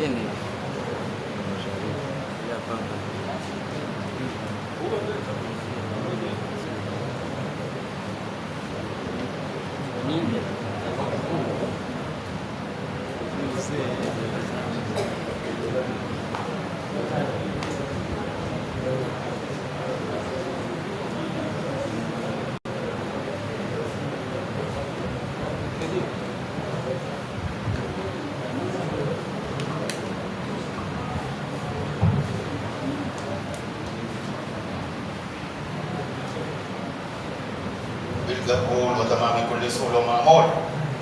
ini ya panga nini بالقبول وتمام كل سؤل ومأمول،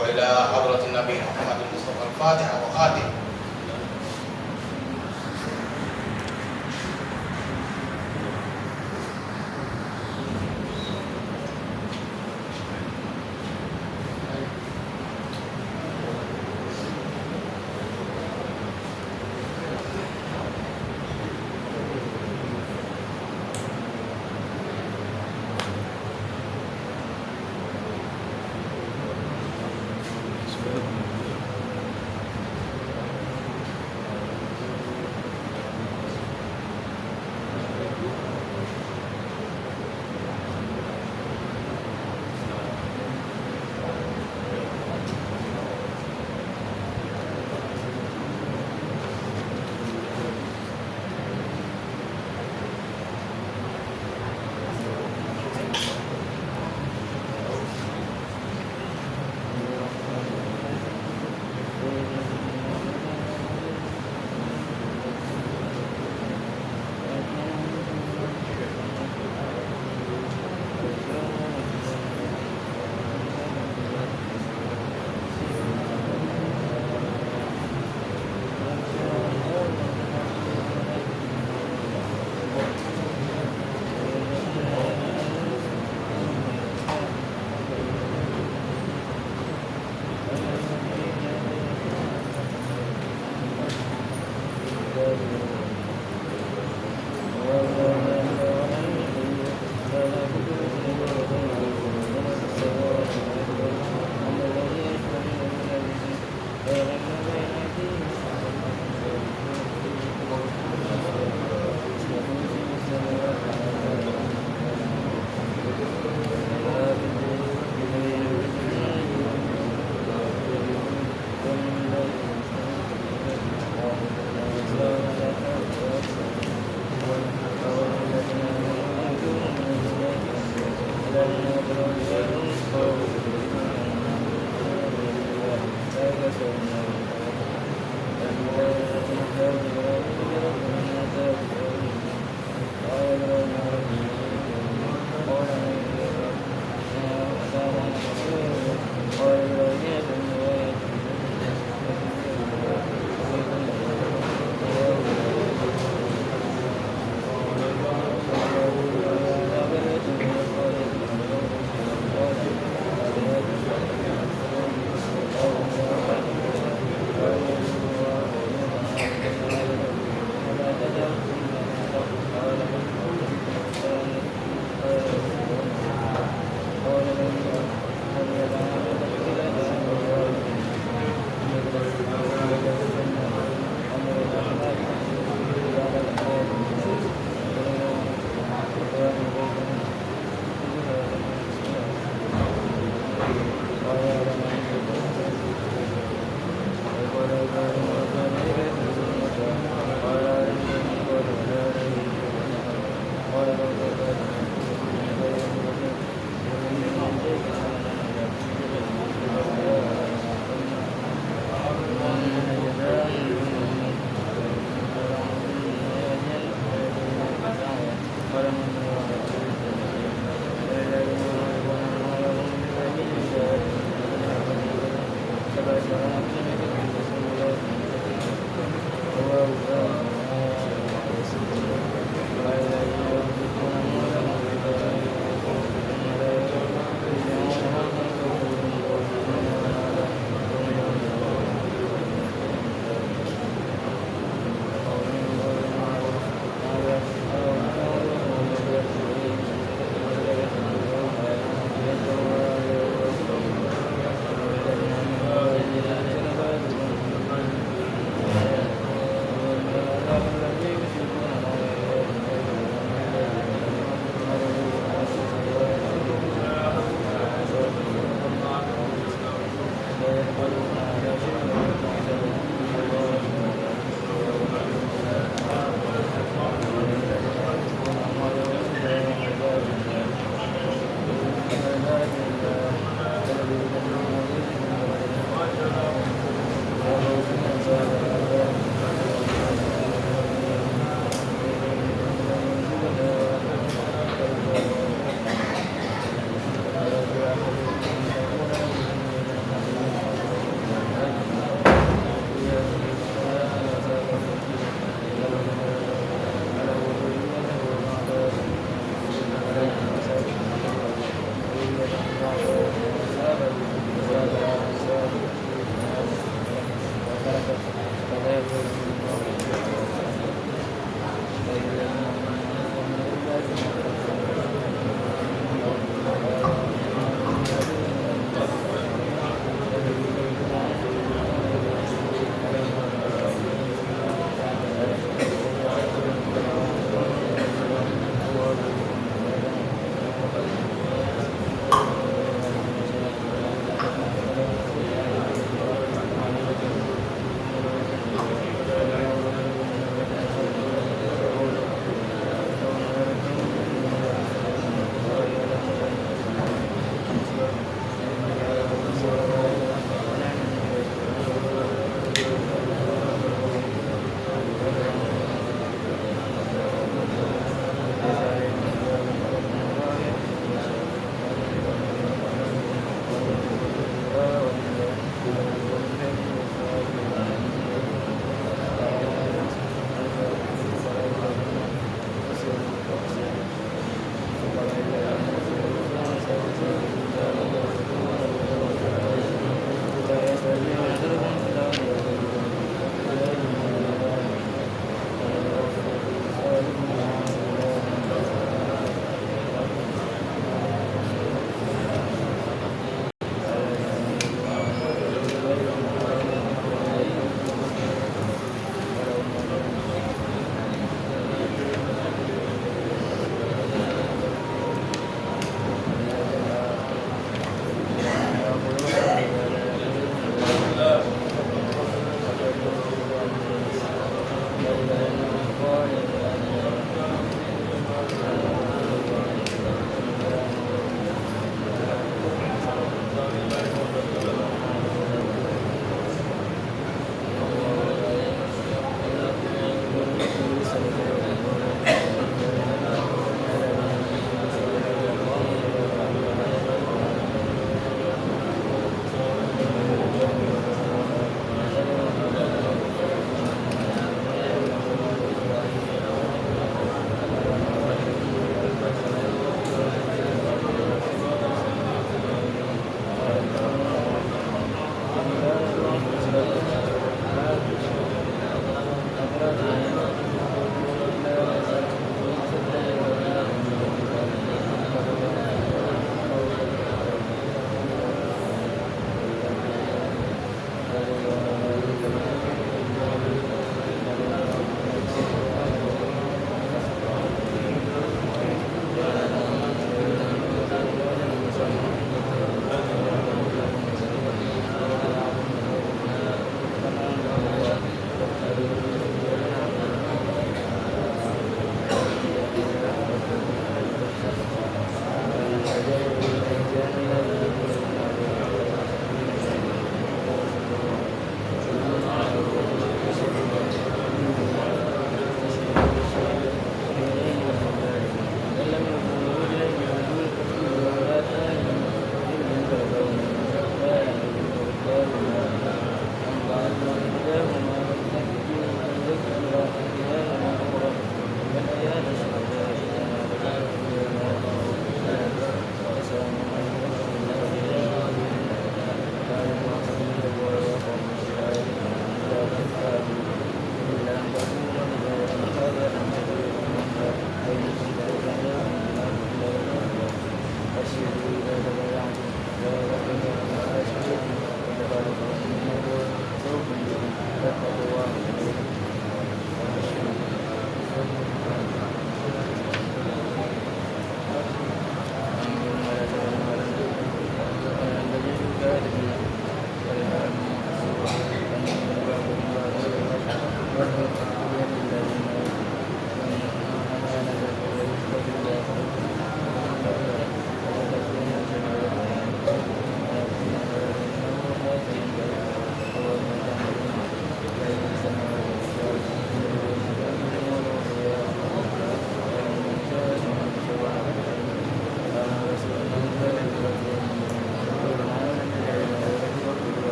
وإلى حضرة النبي محمد المصطفى الفاتحة وخاتم.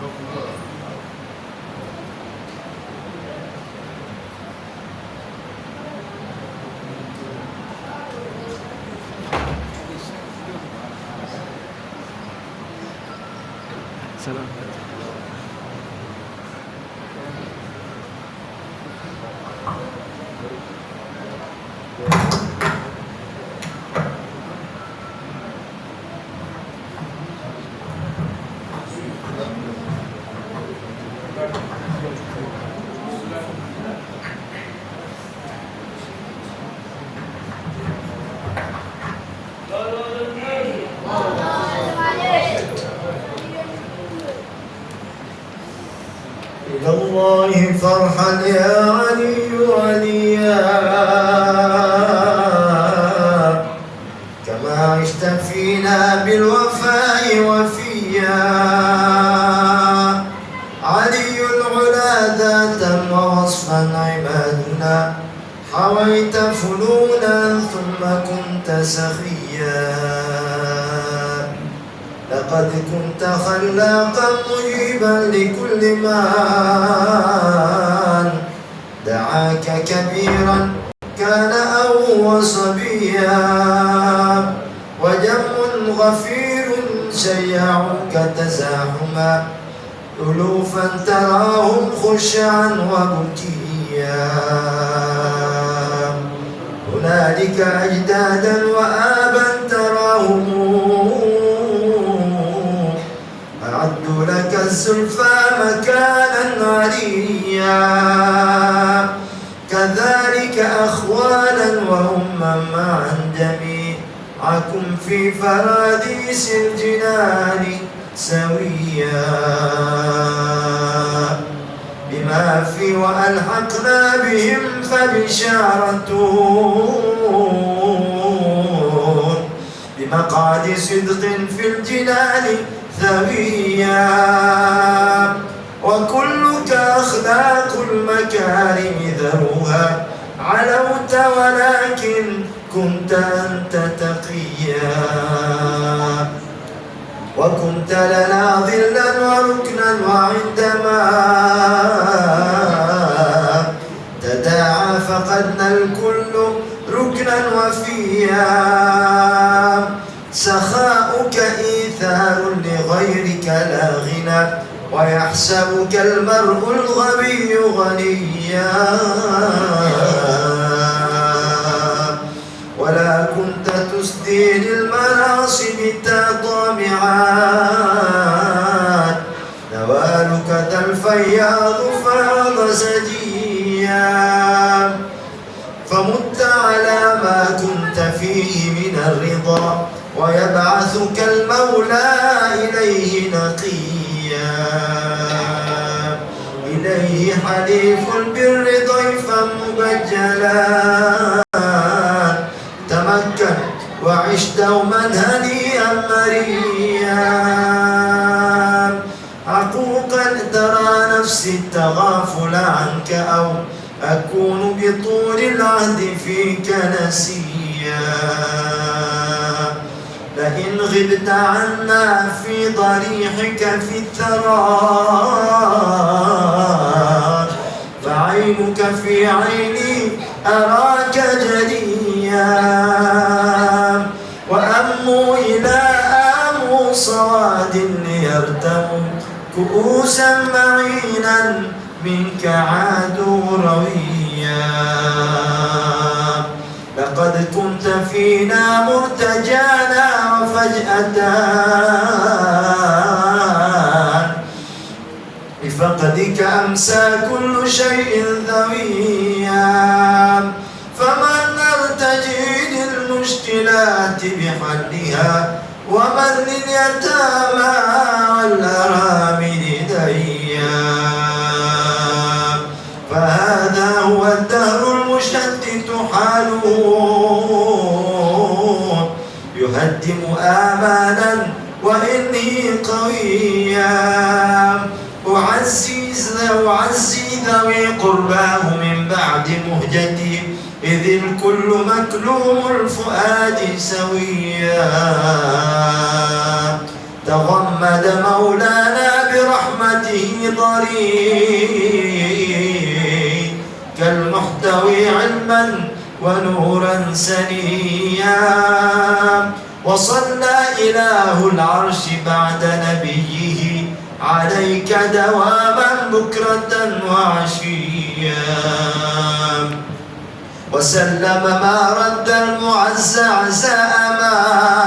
إلى الله فرحا يا علي عليا، كما عشت فينا بالوفاء وفيا. علي العلا ذاتا ووصفا عبادنا، حويت فنونا ثم كنت سخيا. لقد كنت خلاقا مجيبا لكل من دعاك كبيرا كان أو صبيا. وجم غفير شيعوك تزاحما، ألوفا تراهم خشعا وبكيا. هنالك أجدادا وآبا تراهم أعدوا لك الزلفى مكانا عليا. كذلك أخوالا وأما معا جميعكم في فراديس الجنان سويا. بما في وألحقنا بهم فبشارة بمقعد صدق في الجنان ثويا. وكلك أخلاق المكارم ذروها، علوت ولكن كنت أنت تقيا. وكنت لنا ظلا وركنا، وعندما تداعى فقدنا الكل ركنا وفيا. سخاؤك إيثار لغيرك لا غنى، ويحسبك المرء الغبي غنيا. ولا كنت تسدي للمناصب طامعا، نوالك ذا الفياض فاض سجيا. فمت على ما كنت فيه من الرضا، ويبعثك المولى إليه نقيا. إليه حليف البر ضيفا مبجلا، تمكن وعش دوما هنيئا مريا. عقوقا ترى نفسي التغافل عنك، أو أكون بطول العهد فيك نسيا. لئن غبت عنا في ضريحك في الثرى، فعينك في عيني أراك جليا. وأمو إلى آمو صواد ليرتموا كؤوسا معينا منك عادوا رويا. لقد كنت فينا مرتجانا، وفجأة بفقدك أمسى كل شيء ذويا. فمن نرتجي للمشكلات بحلها، ومن لليتامى والأرامل ديا. فهذا هو الدهر المشتت حاله، يهدم آمالا وإني قويا. أعزي ذوي قرباه من بعد مهجتي، إذ الكل مكلوم الفؤاد سويا. تغمد مولانا برحمة بصفته ضرير كالمحتوي علما ونورا سنيا. وصلى إله العرش بعد نبيه عليك دواما بكرة وعشيا. وسلم ما رد المعزعزاء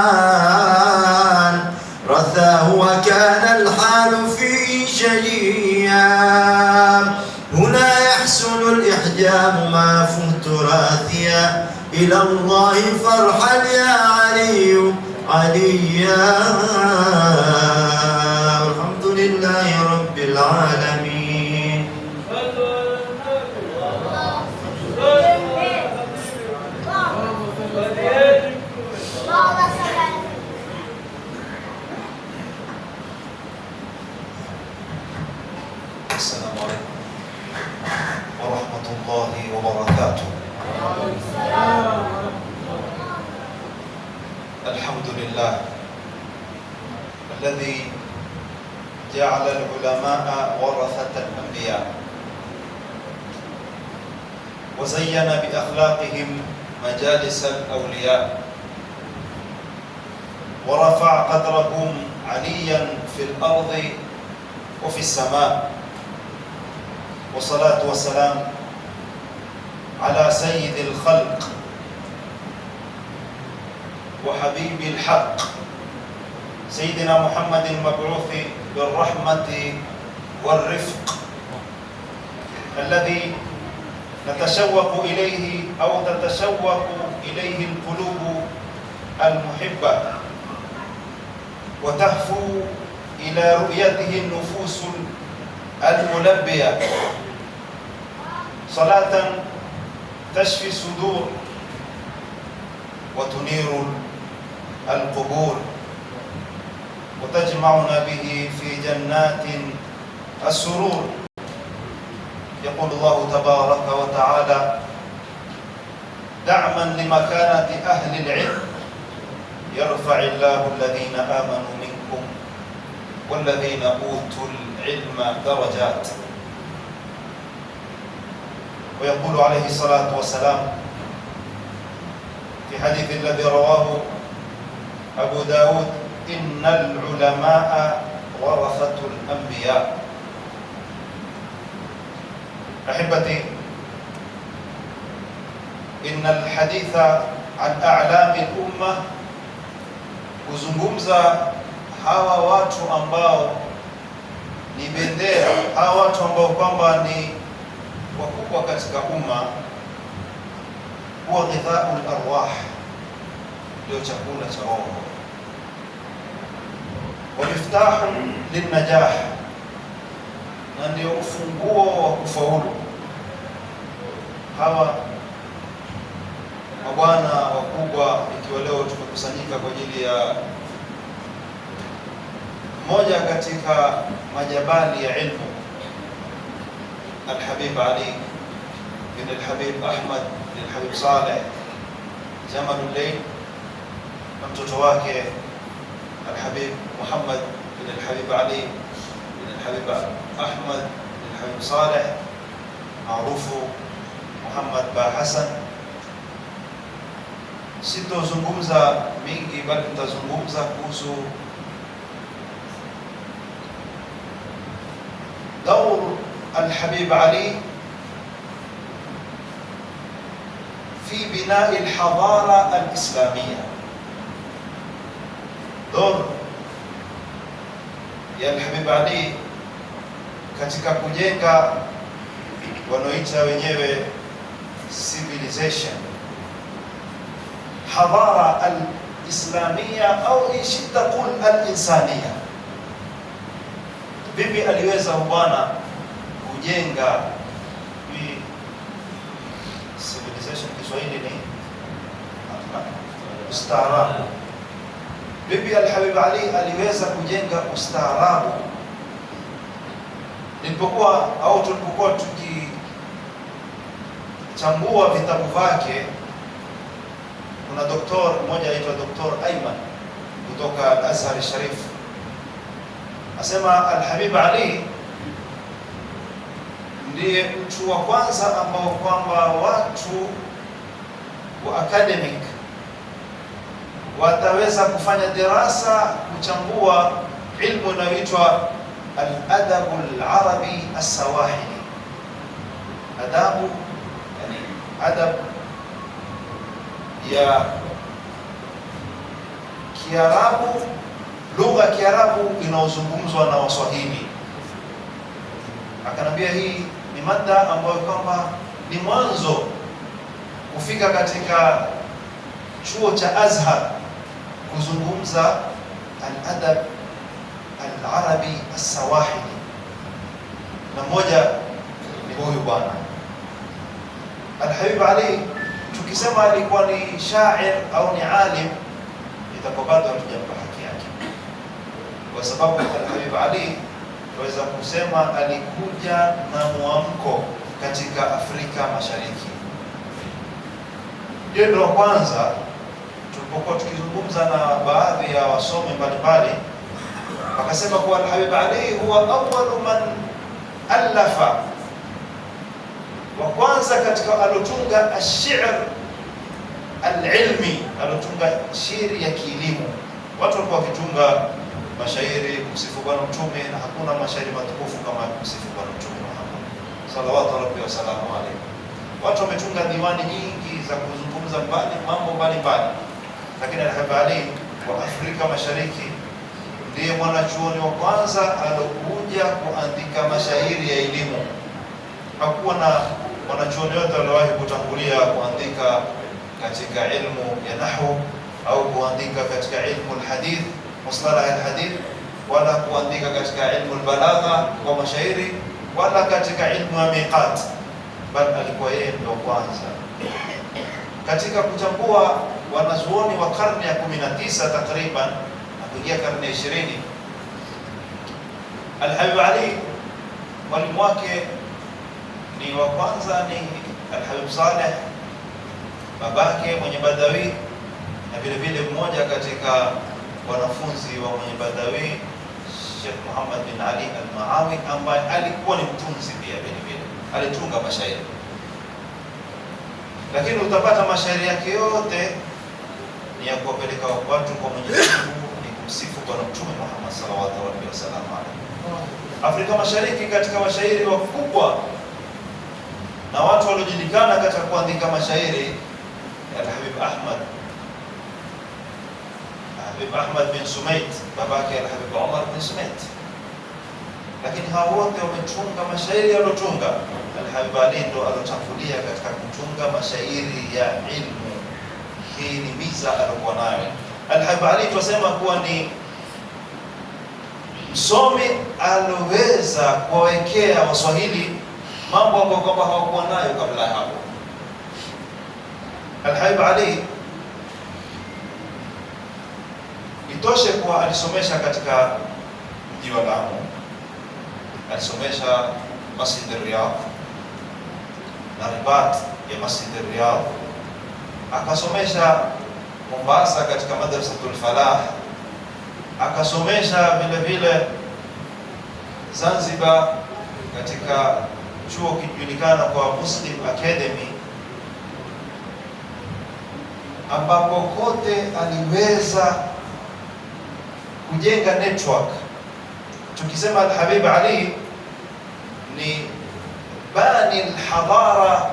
أمان رثاه وكان الحال فيه شجيا. هنا يحسن الإحجام ما فهت راثيا إلى الله فرحا يا علي عليا. الحمد لله رب العالمين. السلام عليكم ورحمة الله وبركاته. الحمد لله الذي جعل العلماء ورثة الأنبياء وزين بأخلاقهم مجالس الأولياء ورفع قدرهم عليا في الأرض وفي السماء. والصلاة والسلام على سيد الخلق وحبيب الحق سيدنا محمد المبعوث بالرحمة والرفق الذي نتشوق إليه أو تتشوق إليه القلوب المحبة وتهفو إلى رؤيته النفوس الملبية. صلاة تشفي الصدور وتنير القبور وتجمعنا به في جنات السرور. يقول الله تبارك وتعالى دعما لمكانة أهل العلم يرفع الله الذين آمنوا منكم والذين أوتوا العلم درجات. ويقول عليه الصلاة والسلام في حديث الذي رواه أبو داود إن العلماء ورثة الأنبياء. أحبتي، إن الحديث عن أعلام الأمة kuzungumza hawa watu ambao ni bendera, hawa watu ambao kwamba ni wakubwa katika umma, huwa ghidhaul arwah, ndio chakula cha roho, wa miftahu linnajah, na ndio ufunguo wa kufaulu. Hawa mabwana wakubwa, ikiwa leo tumekusanyika kwa ajili ya moja katika majabali ya ilmu, Al-Habib Ali bin Al-Habib Ahmad bin Al-Habib Saleh Jamalul Layl, na mtoto wake Al-Habib Muhammad bin Al-Habib Ali bin Al-Habib Ahmad bin Al-Habib Saleh maarufu Muhammad Ba Hassan. Sitozungumza mingi, bali nitazungumza kuhusu دور الحبيب علي في بناء الحضارة الإسلامية. دور ya Al-Habib Ali katika kujenga wanaoita wenyewe civilization, hadara al-islamia au ishita qul al-insania. Vipi aliweza bwana kujenga hii civilization? Kiswahili ni ustaarabu. Vipi Al-Habib Ali aliweza kujenga ustaarabu? Nilipokuwa au tulipokuwa tukichambua vitabu vyake, kuna doktor mmoja aitwa Dr. Ayman kutoka Al-Azhar Sharif, asema Al-Habib Ali ndiye mtu wa kwanza ambao kwamba watu wa academic wataweza kufanya dirasa kuchambua ilmu inayoitwa al-adab al-arabi as-sawahili. Adabu yani adab ya Kiarabu, lugha ya Kiarabu inaozungumzwa na Waswahili. Akanambia hii ni mada ambayo kwamba ni mwanzo kufika katika chuo cha Azhar kuzungumza al-adab al-arabi as-sawahili, na mmoja ni huyu bwana Al-Habib Ali. Tukisema alikuwa ni shair au ni alim, itakuwa bado hatujampa haki yake, kwa sababu Al-Habib Ali tunaweza kusema alikuja na mwamko katika Afrika Mashariki. Ndio wa kwanza tulipokuwa tukizungumza na baadhi ya wasomi mbalimbali, wakasema kuwa Al-Habib Ali huwa awwalu man alafa, wa kwanza katika alotunga ash-shi'r al-ilmi, alotunga shairi ya kielimu. Watu walikuwa wakitunga mashairi kumsifu Bwana Mtume, na hakuna mashairi matukufu kama kumsifu Bwana Mtume Muhammad sallallahu alaihi wasallam. Watu wametunga diwani nyingi za kuzungumza mambo mbalimbali, lakini Al-Habib Ali wa Afrika Mashariki ndiye mwanachuoni wa kwanza alokuja kuandika mashairi ya elimu. Hakuwa na wanachuoni wote waliowahi kutangulia kuandika katika ilmu ya nahwu au kuandika katika ilmu al-hadith, mustalah al-hadith, wala kuandika katika ilmu al-balagha kwa mashairi, wala katika ilmu ya miqat, bali alikuwa yeye ndio kwanza katika kuchambua. Wanazuoni wa karne ya 19 takriban na kuingia karne ya 20, Al-Habib Ali mwalimu wake ni wa kwanza ni Al-Habib Saleh, babake mwenye Badawi, na vile vile mmoja katika wanafunzi wa mwenye Badawi Sheikh Muhammad bin Ali Al-Maawi, ambaye alikuwa ni mtunzi pia vile vile, alitunga mashairi. Lakini utapata mashairi yake yote ni ya kuwapeleka watu kwa Mwenyezi Mungu, ni kumsifu Bwana Mtume Muhammad sallallahu alaihi wasallam. Afrika Mashariki katika washairi wakubwa na watu waliojulikana katika kuandika mashairi ya Al-Habib Ahmad bin Sumait, babake Al-Habib Umar bin Sumait. Lakini hao wote wametunga mashairi yalotunga. Al-Habib Ali ndo alotangulia katika kutunga mashairi ya ilmu. Hii ni miza alikuwa nayo Al-Habib Ali. Tunasema kuwa ni msomi aloweza kuwawekea Waswahili mambo ambayo kwamba hawakuwa nayo kabla ya hapo. Al-Habib Ali itoshe kuwa alisomesha katika mji wa Lamu, alisomesha Masjid Riyadh na Ribat ya Masjid Riyadh, akasomesha Mombasa katika Madrasatul Falah, akasomesha vile vile Zanzibar katika chuo kijulikana kwa Muslim Academy, ambapo kote aliweza kujenga network. Tukisema Al-Habib Ali ni bani al-hadara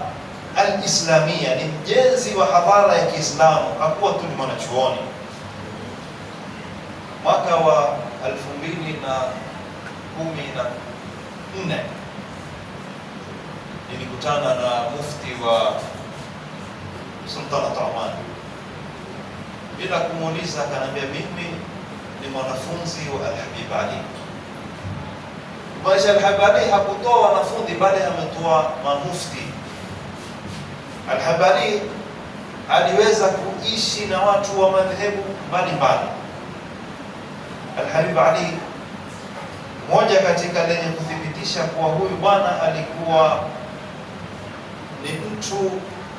al-islamia, ni mjenzi wa hadhara ya Kiislamu. Hakuwa tu ni mwanachuoni. Mwaka wa 2014 nilikutana na mufti wa Sultanat Oman. Bila kumuuliza akaniambia mimi ni mwanafunzi wa Al-Habib Ali. Maisha Al-Habib Ali hakutoa wanafunzi, bali ametoa mamufti. Al-Habib Ali aliweza kuishi na watu wa madhehebu mbalimbali. Al-Habib Ali, moja katika lenye kuthibitisha kuwa huyu bwana alikuwa ni mtu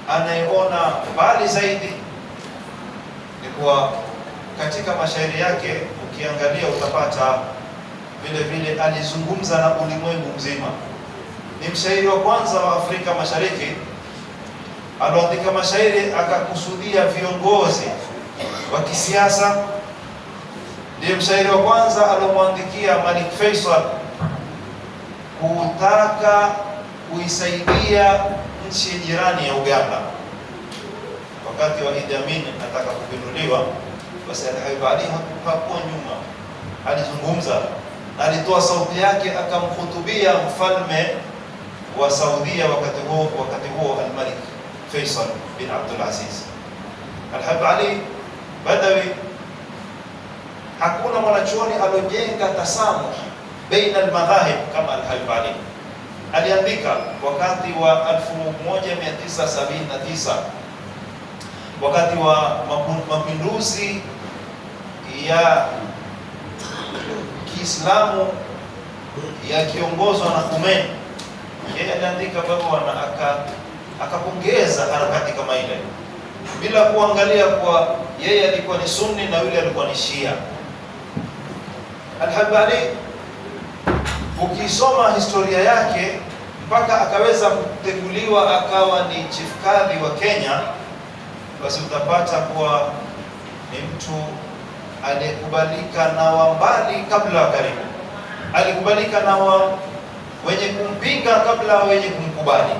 anayeona mbali zaidi, ni kuwa katika mashairi yake ukiangalia utapata vile vile alizungumza na ulimwengu mzima. ni mshairi wa kwanza wa Afrika Mashariki aloandika mashairi akakusudia viongozi wa kisiasa. Ndiye mshairi wa kwanza alomwandikia Malik Faisal kutaka kuisaidia nchi jirani ya Uganda wakati wa Idi Amin nataka kupinduliwa. Basi Al-Habib Ali hakuwa nyuma, alizungumza na alitoa sauti yake akamkhutubia mfalme wa Saudia wakati huo Al-Malik Faisal bin Abdul Aziz. Al-Habib Ali Badawi, hakuna mwanachuoni alojenga tasamuh baina al-madhahib kama Al-Habib Ali. Aliandika wakati wa 1979 wakati wa mapinduzi ya Kiislamu yakiongozwa na Khomeini, yeye aliandika barua na akapongeza harakati kama ile bila kuangalia kwa yeye alikuwa ni Sunni na yule alikuwa ni Shia. Al-Habib Ali, ukisoma historia yake mpaka akaweza kuteguliwa akawa ni chief kadhi wa Kenya, basi utapata kuwa ni mtu aliyekubalika na wa mbali kabla wa karibu, alikubalika na wenye kumpinga kabla wenye kumkubali.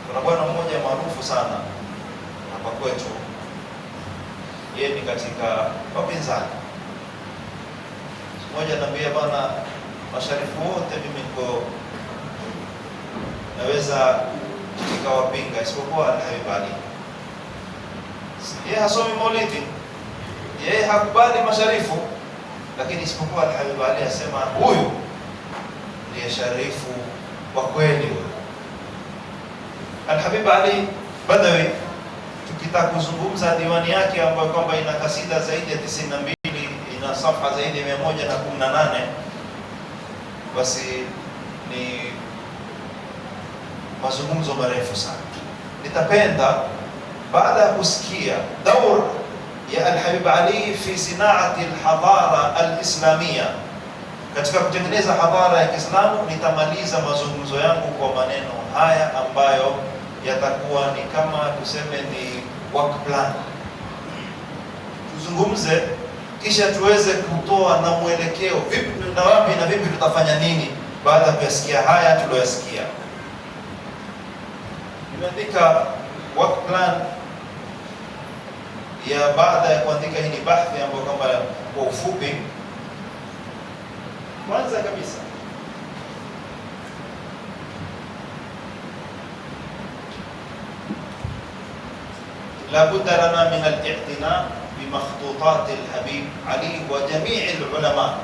Kuna bwana mmoja maarufu sana hapa kwetu, yeye ni katika wapinzani. Mmoja anambia, bwana, masharifu wote mimi niko naweza nikawapinga isipokuwa Al-Habib Ali. Yeye hasomi maulidi, yeye hakubali masharifu, lakini isipokuwa Al-Habib Ali asema huyu ndiye sharifu wa kweli. Al-Habib Ali Badawi, tukitaka kuzungumza diwani yake ambayo kwamba ina kasida zaidi ya 92, ina safha zaidi ya 118, basi ni mazungumzo marefu sana. Nitapenda baada ya kusikia daur ya Al-Habib Ali fi sinaati al-hadara al-islamia, katika kutengeneza hadhara ya Kiislamu, nitamaliza mazungumzo yangu kwa maneno haya ambayo yatakuwa ni kama tuseme ni work plan. Tuzungumze kisha tuweze kutoa na mwelekeo, vipi na wapi na vipi tutafanya nini baada ya kusikia haya tuliyosikia. Nimeandika work plan ya baada ya kuandika hii bahthi ambayo kama kwa ufupi. Kwanza kabisa, la budda lana min al-i'tina bi makhtutat al-Habib Ali wa jami' al-ulama.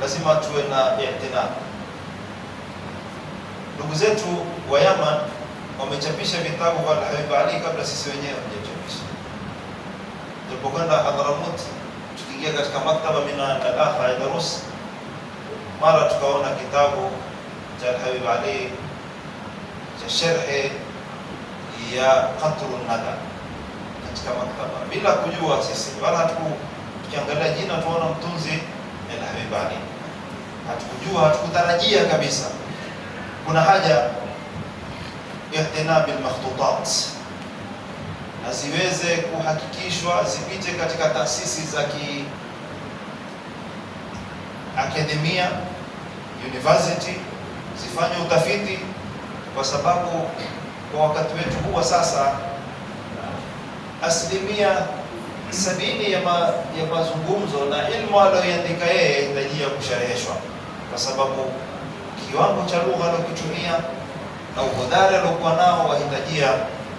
Lazima tuwe na i'tina. Ndugu zetu wa Yaman wamechapisha vitabu vya Al-Habib Ali kabla sisi wenyewe hatujachapisha. Tulipokwenda Hadramut, tukiingia katika maktaba mina al-akha Idrus, mara tukaona kitabu cha Al-Habib Ali cha sharhi ya Qatrun Nada katika maktaba, bila kujua sisi wala tukiangalia jina tuona mtunzi Al-Habib Ali, hatukujua, hatukutarajia kabisa. Kuna haja ihtina bil makhtutat na ziweze kuhakikishwa zipite katika taasisi za akademia, university, zifanye utafiti, kwa sababu kwa wakati wetu huwa sasa 70% ya mazungumzo na ilmu aliyoandika yeye inahitaji kushareheshwa, kwa sababu kiwango cha lugha aliyokitumia na uhodari aliokuwa nao wahitajia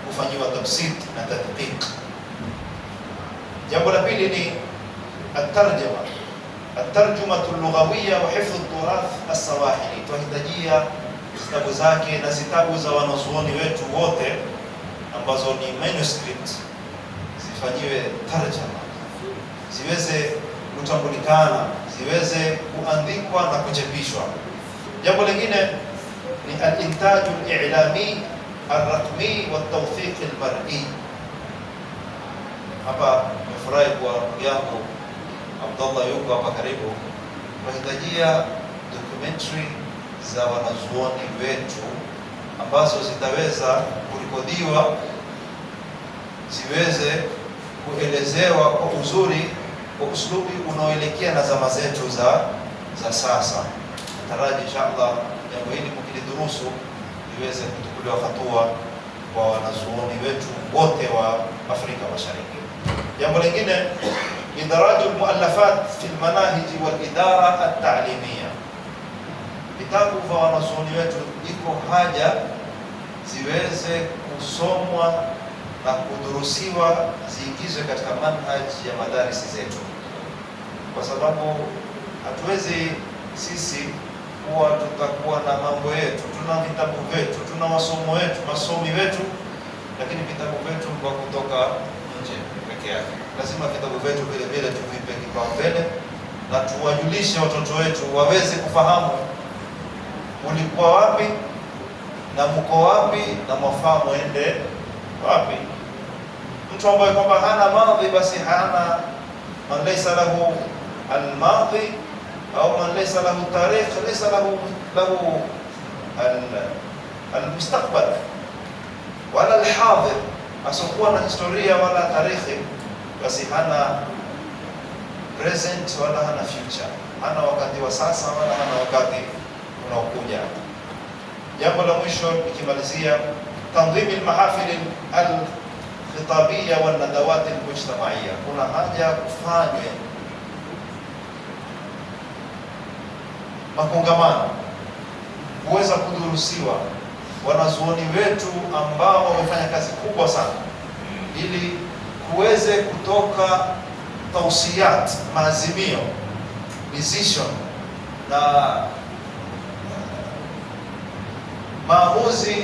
kufanyiwa tafsir na tadqiq. Jambo la pili ni at-tarjuma, at-tarjuma al-lughawiyya wa hifdh al-turath as-sawahili. Tuhitajia vitabu zake na vitabu za wanazuoni wetu wote ambazo ni manuscript zifanyiwe tarjuma, ziweze kutambulikana, ziweze kuandikwa na kuchapishwa. Jambo lingine ni al-intaj al-i'lami al-raqmi wa at-tawthiq al-mar'i. Hapa nimefurahi kwa ndugu yangu Abdullah yuko hapa karibu. Tunahitajia documentary za wanazuoni wetu ambazo zitaweza kurekodiwa, ziweze kuelezewa kwa uzuri, kwa uslubi unaoelekea na zama zetu za sasa. Nataraji inshallah jambo hili mkilidurusu liweze kuchukuliwa hatua kwa wanazuoni wetu wote wa Afrika Mashariki. Jambo lingine, idaraju almuallafat fi almanahij walidara at-ta'limiyya. Vitabu vya wanazuoni wetu iko haja ziweze kusomwa na kudurusiwa, ziingizwe katika manhaj ya madarisi zetu, kwa sababu hatuwezi sisi kuwa tutakuwa na mambo yetu, tuna vitabu vyetu, tuna masomi wetu, lakini vitabu vyetu kwa kutoka nje peke yake. Lazima vitabu vyetu vile vile tuvipe kipaumbele na tuwajulishe watoto wetu waweze kufahamu ulikuwa wapi na mko wapi na mwafaa muende wapi. Mtu ambaye kwamba hana madhi, basi hana, man laysa lahu al-madhi au man laysa lahu tarikh laysa lahu al-mustaqbal wala al-hadir. Asokuwa na historia wala tarikhi, basi hana present wala hana future, hana wakati wa sasa wala hana wakati unaokuja. Jambo la mwisho nikimalizia, tanzim al-mahafil al-khitabiyya wal nadawat al-mujtama'iyya. Kuna haja kufanywe makongamano kuweza kudurusiwa wanazuoni wetu ambao wamefanya kazi kubwa sana, ili kuweze kutoka tausiyat, maazimio, decision na maamuzi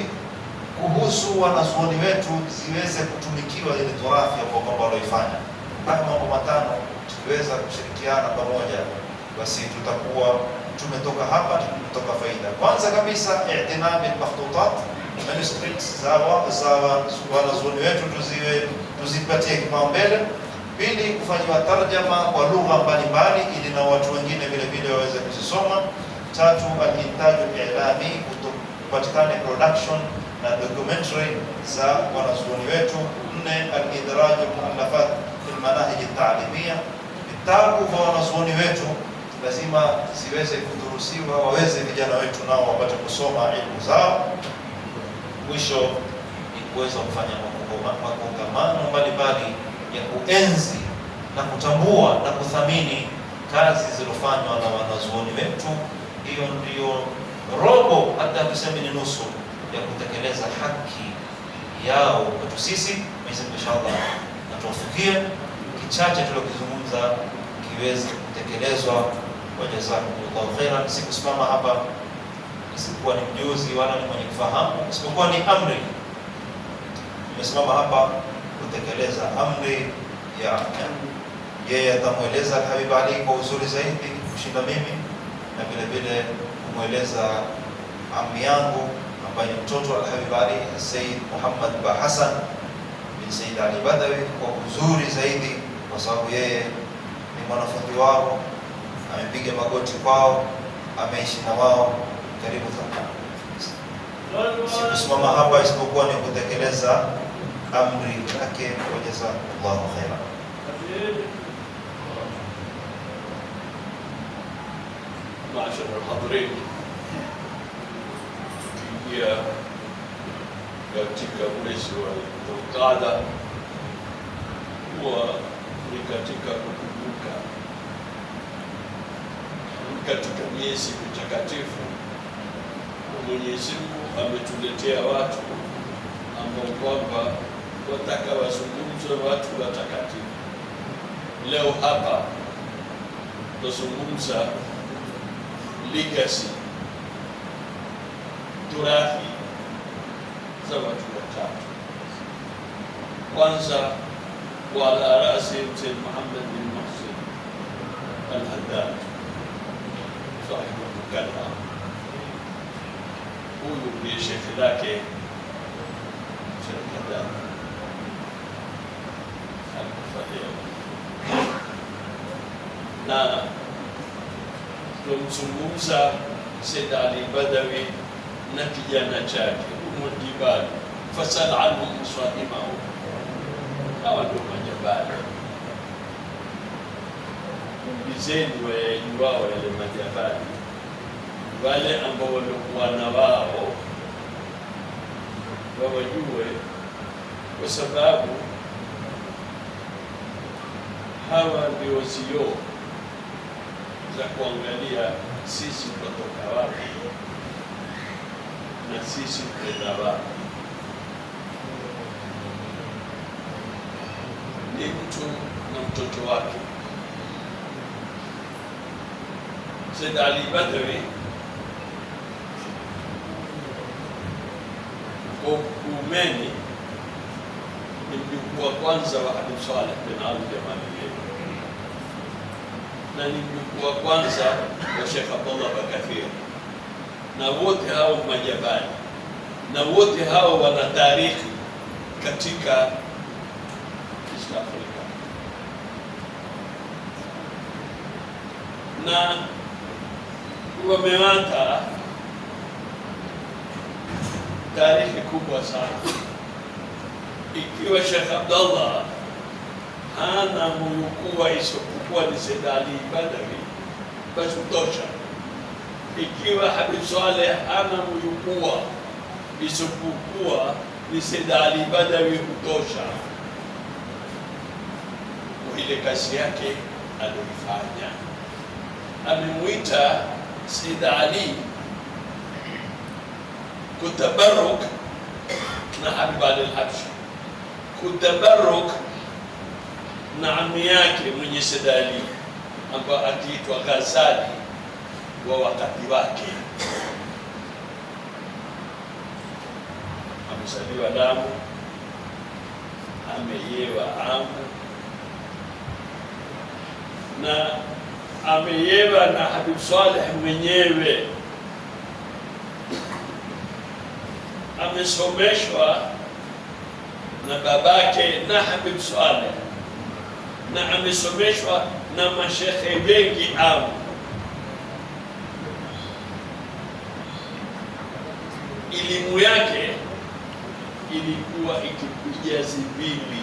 kuhusu wanazuoni wetu ziweze kutumikiwa ile turathi ambayo kwamba walioifanya. Haya mambo matano tukiweza kushirikiana pamoja, basi tutakuwa tumetoka hapa, tumetoka faida. Kwanza kabisa, i'tinab al-makhtutat, manuscripts za wanazuoni wetu tuzipatie kipaumbele. Pili, kufanywa tarjama kwa lugha mbalimbali ili na watu wengine vile vile waweze kuzisoma. Tatu, al-intaj al-i'lami, kupatikane production na documentary za wanazuoni wetu. Nne, al-idraj al-muallafat fi al-manahij at-ta'limiyya, vitabu vya wanazuoni wetu lazima ziweze kudurusiwa, waweze vijana wetu nao wapate kusoma elimu zao. Mwisho ni kuweza kufanya makongamano mbalimbali ya kuenzi na kutambua na kuthamini kazi zilizofanywa na wanazuoni wetu. Hiyo ndio robo, hata tuseme ni nusu, ya kutekeleza haki yao kwetu sisi. Mwenyezi Mungu inshallah na tuwafikie kichache tulizozungumza kiweze kutekelezwa. Wajazakumullahu khairan. Sikusimama hapa isipokuwa ni mjuzi wala ni mwenye kufahamu, isipokuwa ni amri. Nimesimama hapa kutekeleza amri ya yeye. Atamweleza Habib Ali kwa uzuri zaidi kushinda mimi, na vile vile kumweleza ammi yangu ambaye ni mtoto wa Habib Ali, Sayyid Muhammad ba Hassan bin Sayyid Ali Badawi, kwa uzuri zaidi, kwa sababu yeye ni mwanafunzi wao, amepiga magoti kwao, ameishi na wao karibu sana. Sikusimama hapa isipokuwa ni kutekeleza amri yake. Jazakallahu khairan. معاشر الحاضرين، tukiingia katika mwezi wa Dhulqaada, huwa ni katika kukumbuka katika miezi mitakatifu Mwenyezi Mungu ametuletea watu ambao kwamba wataka wazungumzwe, watu watakatifu. Leo hapa tuzungumza legacy, turathi za watu watatu. Kwanza, wala rasi Sayyid Muhammad bin Muhsin al-Haddad, sahibu al-Mukalla. Huyu ndiye shekhi lake Sayyid Haddad al-Fadhil, na tunamzungumza Said Ali Badawi na kijana chake Umujibali, fasal anhum musaimahu. Hawa ndio majabali. Ulizeni wayajuao yale majabali, wale ambao walikuwa na wao wawajue, kwa sababu hawa ndio zio za kuangalia sisi kutoka wapi na sisi kwenda wapi. Ni mtu na mtoto wake. Said Ali Badawi kwa kuumeni ni mjukuu wa kwanza wa Habib Saleh bin Ali Jamali, na ni mjukuu wa kwanza wa Sheikh Abdullah Bakathir, na wote hao majabali, na wote hao wana tarikhi katika East Africa, na wamewata tarikhi kubwa sana. Ikiwa Sheikh Abdullah hana mjukuu isipokuwa ni Said Ali Badawi, basi kutosha. Ikiwa Habib Saleh hana mjukuu isipokuwa ni Said Ali Badawi, kutosha. Kwa ile kazi yake alifanya, amemwita Said Ali kutabaruk na Habib Ali al-Habshi, kutabaruk na ami yake mwenye Said Ali ambaye akiitwa Ghazali wa wakati wake. Amesaliwa Lamu, ameyewa Amu, na ameyewa na Habib Saleh mwenyewe. Amesomeshwa na babake na Habib Saleh, na amesomeshwa na mashekhe wengi Amu. Elimu yake ilikuwa ikikuja zibili.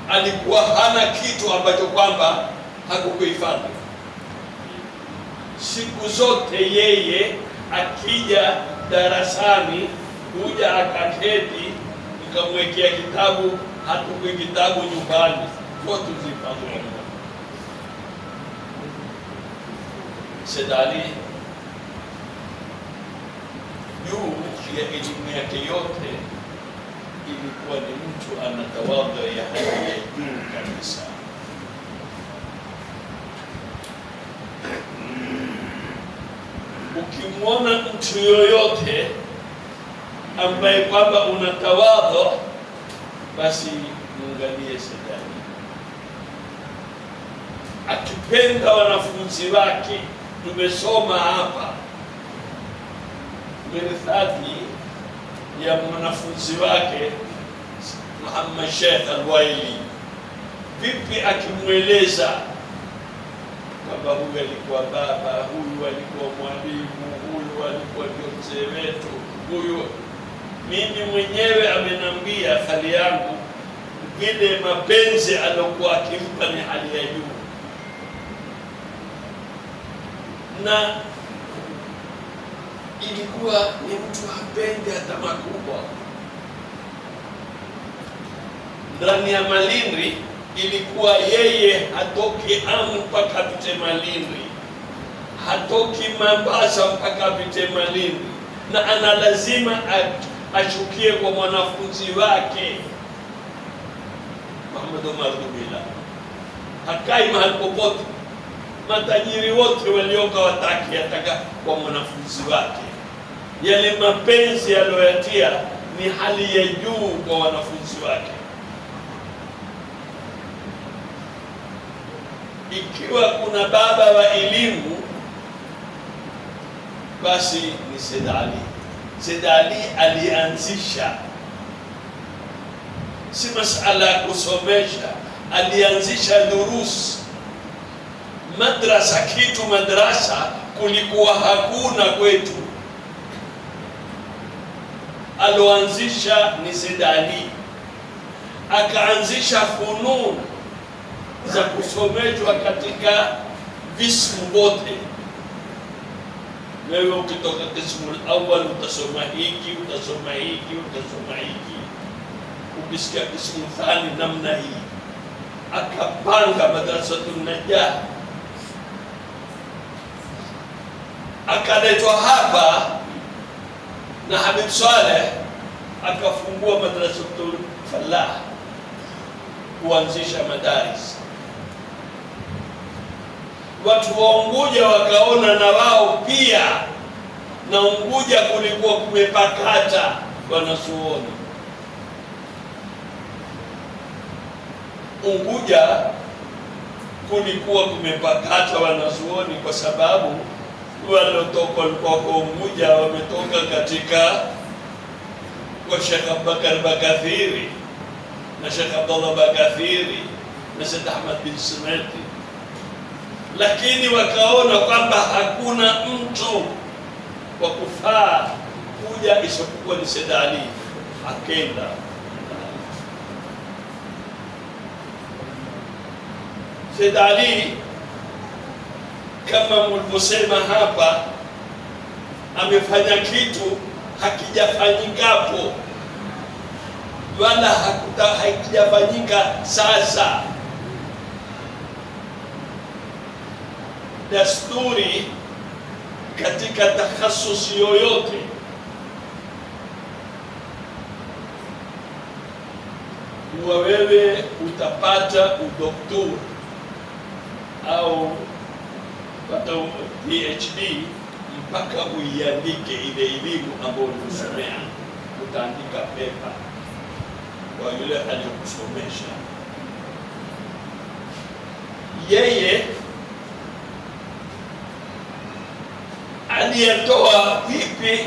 Alikuwa hana kitu ambacho kwamba hakukuhifadhi. Siku zote yeye akija darasani, kuja akaketi, ukamwekea kitabu, hatukui kitabu nyumbani, zote zifadhi. Said Ali juu ya elimu yake yote ilikuwa ni mtu anatawadha ya hali ya juu kabisa. Ukimwona mtu yoyote ambaye kwamba unatawadha, basi muangalie Said Ali. Akipenda wanafunzi wake, tumesoma hapa mirithati ya mwanafunzi wake Muhammad Sheikh Al-Waili, vipi akimweleza kwamba huyu alikuwa baba, huyu alikuwa mwalimu, huyu alikuwa ndio mzee wetu, huyu. Mimi mwenyewe amenambia hali yangu, vile mapenzi alokuwa akimpa ni hali ya juu, na ilikuwa ni mtu hapendi hata makubwa. Ndani ya Malindi ilikuwa yeye hatoki Amu mpaka apite Malindi, hatoki Mombasa mpaka apite Malindi, na ana lazima ashukie kwa mwanafunzi wake Muhammad Omar Dubila. Hakai mahali popote. Matajiri wote walioka wataki ataka kwa mwanafunzi wake. Yale mapenzi aliyoyatia ni hali ya juu kwa wanafunzi wake. Ikiwa kuna baba wa elimu, basi ni Said Ali. Said Ali alianzisha, si masala ya kusomesha, alianzisha durus madrasa, kitu madrasa kulikuwa hakuna kwetu. Aloanzisha ni Said Ali, akaanzisha funun za kusomeshwa katika vismu bote. Wewe ukitoka kismu awal utasoma hiki, utasoma hiki, utasoma hiki. Ukisikia kismu thani namna hii. Akapanga Madrasatun Najah, akaletwa hapa na Habib Saleh, akafungua Madrasatul Falah, kuanzisha madaris. Watu wa Unguja wakaona na wao pia, na Unguja kulikuwa kumepakata wanazuoni. Unguja kulikuwa kumepakata wanazuoni kwa sababu waliotoka kwa Unguja wametoka katika kwa Sheikh Abubakar Bakathiri na Sheikh Abdullah Bakathiri na Said Ahmad bin Sunati, lakini wakaona kwamba hakuna mtu wa kufaa kuja isipokuwa ni Said Ali. Akenda Said Ali, kama mlivyosema hapa, amefanya kitu hakijafanyikapo wala hakijafanyika sasa. Dasturi katika takhasusi yoyote huwa wewe utapata udoktori au pata PhD mpaka uiandike ile elimu ambayo ulisomea. Utaandika pepa kwa yule aliyokusomesha. Yeye aliyetoa vipi?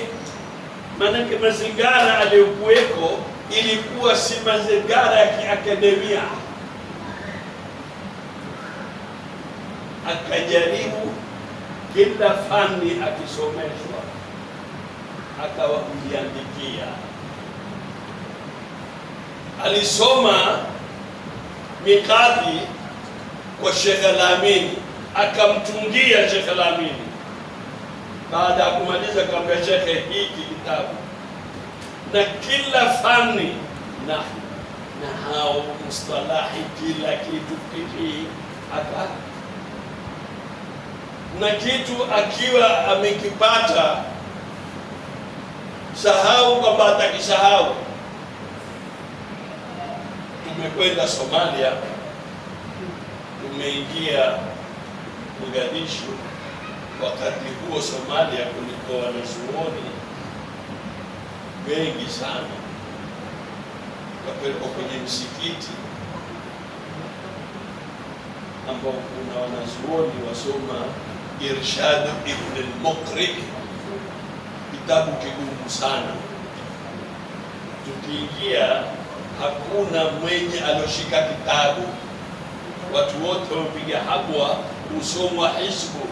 Maanake mazingara aliyokuweko ilikuwa si mazingara ya kiakademia. Akajaribu kila fani akisomeshwa akawa kujiandikia. Alisoma mikadhi kwa Sheikh Al-Amini, akamtungia Sheikh Al-Amini. Baada ya kumaliza akamwambia Sheikh, hiki kitabu na kila fani na hao mustalahi, kila kitu kiki na kitu akiwa amekipata, sahau kwamba atakisahau. Tumekwenda Somalia, tumeingia Mogadishu. Wakati huo Somalia kulikuwa wanazuoni wengi sana, wakapelekwa kwenye msikiti ambao kuna wanazuoni wasoma Irshad Ibn al-Muqri, kitabu kigumu sana. Tukiingia hakuna mwenye alioshika kitabu, watu wote wamepiga habwa usomwa hizbu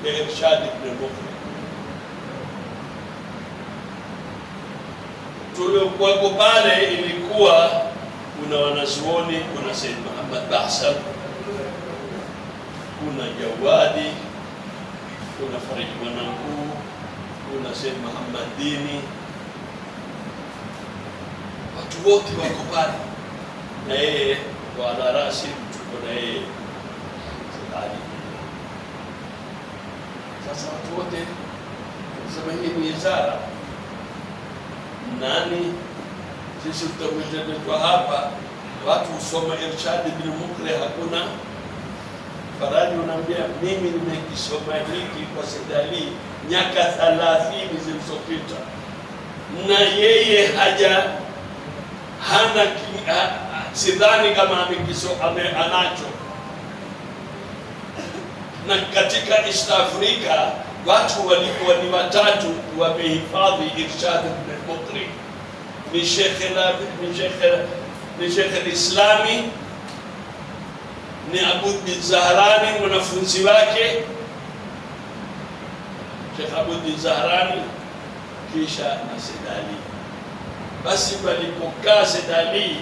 ya Irshad Ibn al-Muqri. Tuliokuwako pale ilikuwa kuna wanazuoni, kuna Said Muhammad Bahsan, kuna Jawadi, kuna Farid Mwanamkuu, kuna Said Muhammad Dini. Watu wote wako pale na yeye Wala Rashid, tuko na yeye Ali. Sasa watu wote sema hii ni ishara nani? Sisi tutakuja hapa watu usoma Irshad Ibn Muqri, hakuna Faraji. Unaambia mimi nimekisoma hiki kwa Said Ali miaka 30 zilizopita, na yeye hana sidhani kama anacho. Na katika East Africa watu walikuwa ni watatu wamehifadhi Irshad Ibn Muqri, ni Sheikh al-Islami ni Abud bin Zahrani, mwanafunzi wake Sheikh Abud bin Zahrani, kisha na Said Ali. Basi walipokaa Said Ali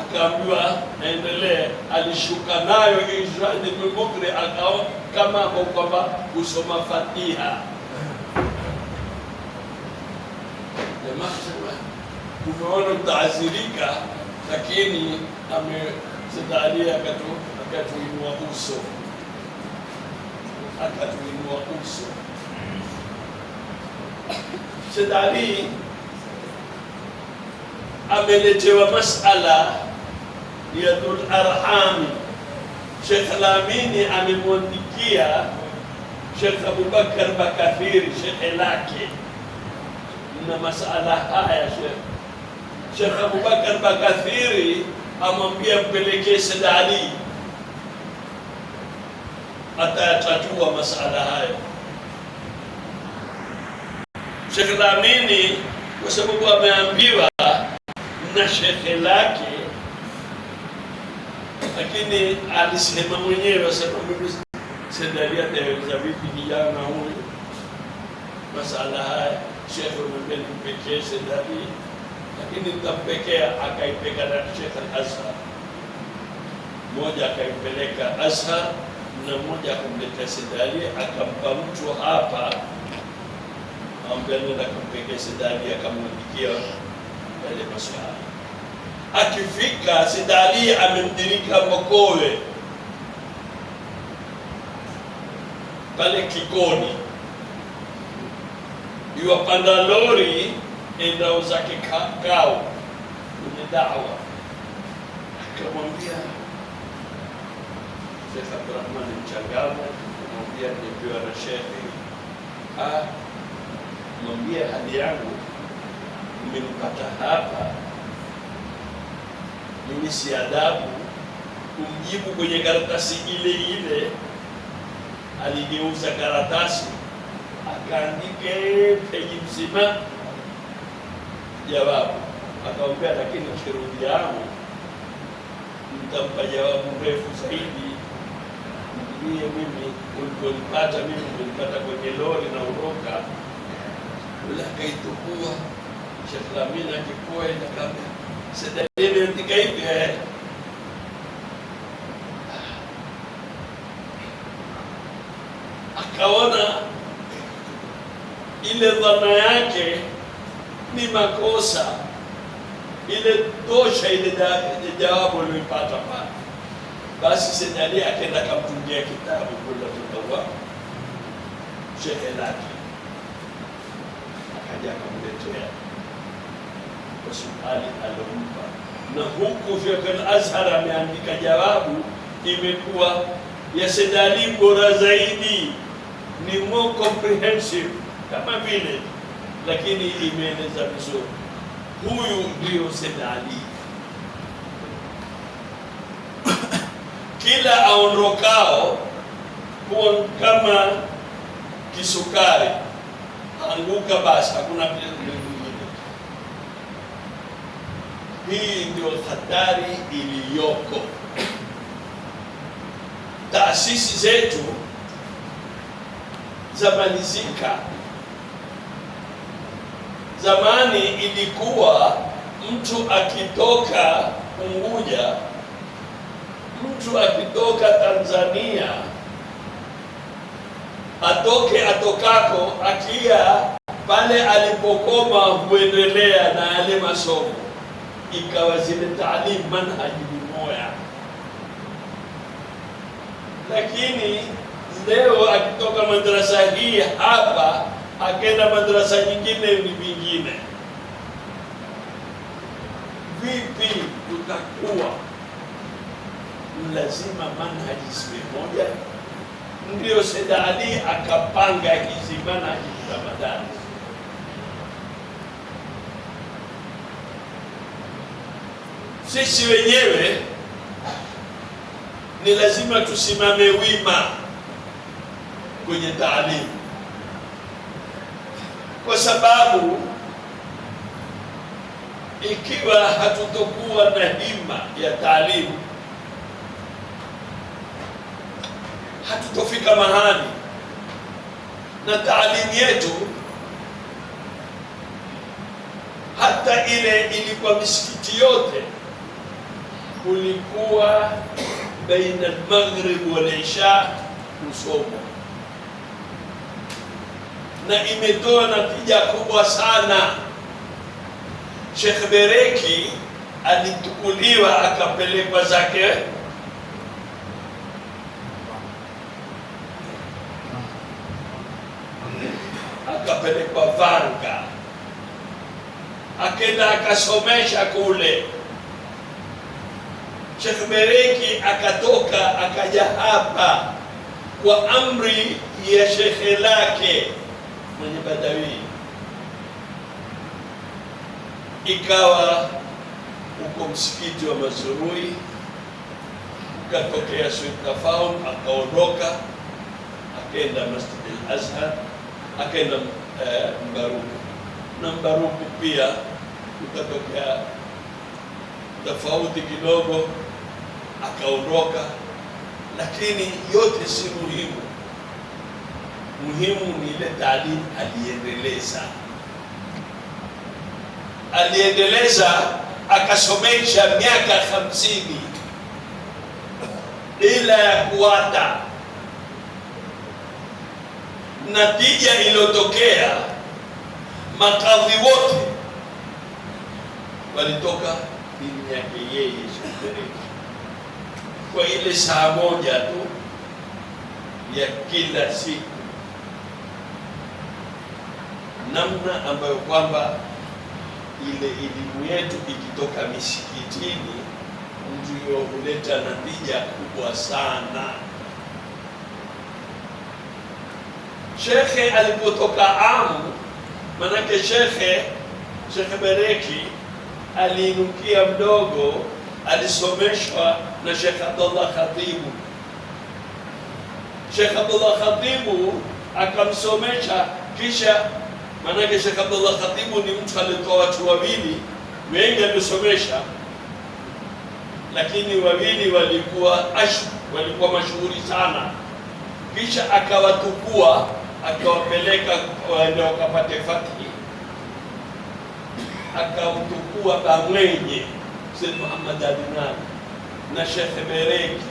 akaambiwa aendelee, alishuka nayo Israel ibn Mukri, akawa kama kwamba kusoma Fatiha. Jamaa tumeona utaazirika, lakini Said Ali akatuinua uso, Said Ali ameletewa masala ya dhul arhami. Sheikh Al-Amini amemwandikia Sheikh Abubakar Bakathiri, Sheikh lake, na masala haya. Sheikh Abubakar Bakathiri amwambia mpelekee Said Ali, atatatua masala hayo. Sheikh Al-Amini kwa sababu ameambiwa na shekhe lake, lakini alisema mwenyewe, asema mimi Said Ali ataweza vipi kijana huyu masala haya? Shekhe mwambie nimpekee Said Ali, lakini nitampekea. Akaipeka na Sheikh Al-Azhar, mmoja akaipeleka Azhar na mmoja akamletea Said Ali, akampa mtu hapa ambaye nenda kumpekea Said Ali, akamwandikia yale maswala. Akifika Said Ali amemdirika Makowe pale Kikoni, yuwapanda lori endao zake Kakao kwenye dawa. Akamwambia Sheikh Abdurrahman Mchangama, akamwambia nimepewa na shekhe, mwambie hali yangu nimenipata hapa, mimi si adabu kumjibu kwenye karatasi ile ile. Aligeuza karatasi akaandike peji mzima jawabu, akamwambia lakini kirudi yangu nitampa jawabu refu zaidi. Mimi uliponipata mimi nilipata kwenye lori na uroka ule. Akaitukua Sheikh Al-Amini akikuwa ina kama Said Ali andika hivi, akaona ile dhana yake ni makosa, ile tosha ile jawabu alipata pale. Basi Said Ali akaenda akamtungia kitabu kula tutawa shekhe lake, akaja akamletea kwa swali alompa, na huku Sheikh Al-Azhar ameandika jawabu, imekuwa ya Said Ali bora zaidi, ni more comprehensive kama vile, lakini imeeleza vizuri. Huyu ndio Said Ali. Kila aondokao huwa kama kisukari, anguka basi, hakuna kitu kingine. Hii ndio hatari iliyoko. Taasisi zetu zamalizika. Zamani ilikuwa mtu akitoka Unguja, mtu akitoka Tanzania, atokako akia pale alipokoma huendelea na yale masomo, ikawa zile taalim manhaji moja. Lakini leo akitoka madrasa hii hapa akenda madrasa nyingine ni vingine. Vipi tutakuwa? Lazima manhaji siwe moja. Ndio Said Ali akapanga hizi manhaji za madaris. Sisi wenyewe ni lazima tusimame wima kwenye taalimu, kwa sababu ikiwa hatutokuwa na hima ya taalimu, hatutofika mahali. Na taalimu yetu hata ile ilikuwa misikiti yote kulikuwa baina al-maghrib wal isha kusoma, na imetoa natija kubwa sana. Sheikh Bereki alitukuliwa akapelekwa zake akapelekwa Vanga, akenda akasomesha kule. Sheikh Bereki akatoka akaja hapa kwa amri ya shekhe lake mwenye Badawi, ikawa uko msikiti wa Mazurui, ukatokea Sheikh Tafahum, akaondoka akaenda Masjid al-Azhar, akaenda Mbaruku, na Mbaruku pia ukatokea tofauti kidogo, akaondoka. Lakini yote si muhimu. Muhimu ni ile taalimu aliendeleza, akasomesha miaka 50 bila ya kuata. Natija iliyotokea, makadhi wote walitoka dini yake yeye Sheikh Bereki, kwa ile saa moja tu ya kila siku, namna ambayo kwamba ile elimu yetu ikitoka misikitini ndio huleta natija kubwa sana. Shekhe alipotoka Amu, manake Sheikh Bereki aliinukia mdogo, alisomeshwa na Sheikh Abdullah Khatibu. Sheikh Abdullah Khatibu akamsomesha, kisha manake Sheikh Abdullah Khatibu ni mtu alitoa watu wawili, wengi alisomesha, lakini wawili walikuwa mashuhuri sana. Kisha akawatukua akawapeleka waende wakapate fathi, akamtukua Bamwenye Said Muhammad Adnan na Sheikh Bereki,